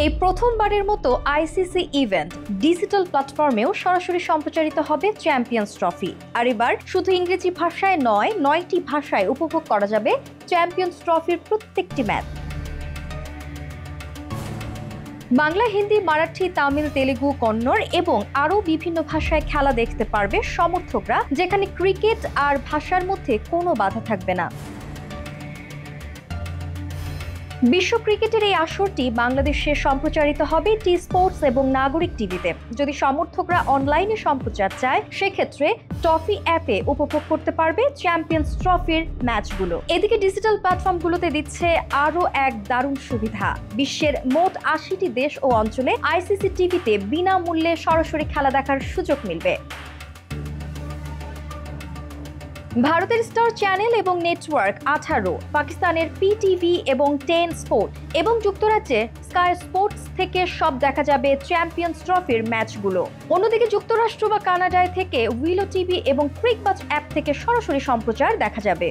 এই প্রথমবারের মতো আইসিসি ইভেন্ট ডিজিটাল প্ল্যাটফর্মেও সরাসরি সম্প্রচারিত হবে চ্যাম্পিয়ন্স ট্রফি। আর এবার শুধু ইংরেজি ভাষায় নয়, 9টি ভাষায় উপভোগ করা যাবে চ্যাম্পিয়ন্স ট্রফির প্রত্যেকটি ম্যাচ। বাংলা, হিন্দি, মারাঠি, তামিল, তেলেগু, কন্নড় এবং আরও বিভিন্ন ভাষায় খেলা দেখতে পারবে সমর্থকরা, যেখানে ক্রিকেট আর ভাষার মধ্যে কোনো বাধা থাকবে না। বিশ্ব ক্রিকেটের এই আসরটি বাংলাদেশে সম্প্রচারিত হবে টি স্পোর্টস এবং নাগরিক টিভিতে। যদি সমর্থকরা অনলাইনে সম্প্রচার চায়, সেক্ষেত্রে ট্রফি অ্যাপে উপভোগ করতে পারবে চ্যাম্পিয়ন্স ট্রফির ম্যাচগুলো। এদিকে ডিজিটাল প্ল্যাটফর্মগুলোতে দিচ্ছে আরও এক দারুণ সুবিধা। বিশ্বের মোট 80টি দেশ ও অঞ্চলে আইসিসি টিভিতে বিনামূল্যে সরাসরি খেলা দেখার সুযোগ মিলবে। ভারতের স্টার চ্যানেল এবং নেটওয়ার্ক 18, পাকিস্তানের পিটিভি এবং 10 স্পোর্ট এবং যুক্তরাজ্যে স্কাই স্পোর্টস থেকে সব দেখা যাবে চ্যাম্পিয়ন্স ট্রফির ম্যাচগুলো। অন্যদিকে যুক্তরাষ্ট্র বা কানাডায় থেকে উইলো টিভি এবং ক্রিকবাজ অ্যাপ থেকে সরাসরি সম্প্রচার দেখা যাবে।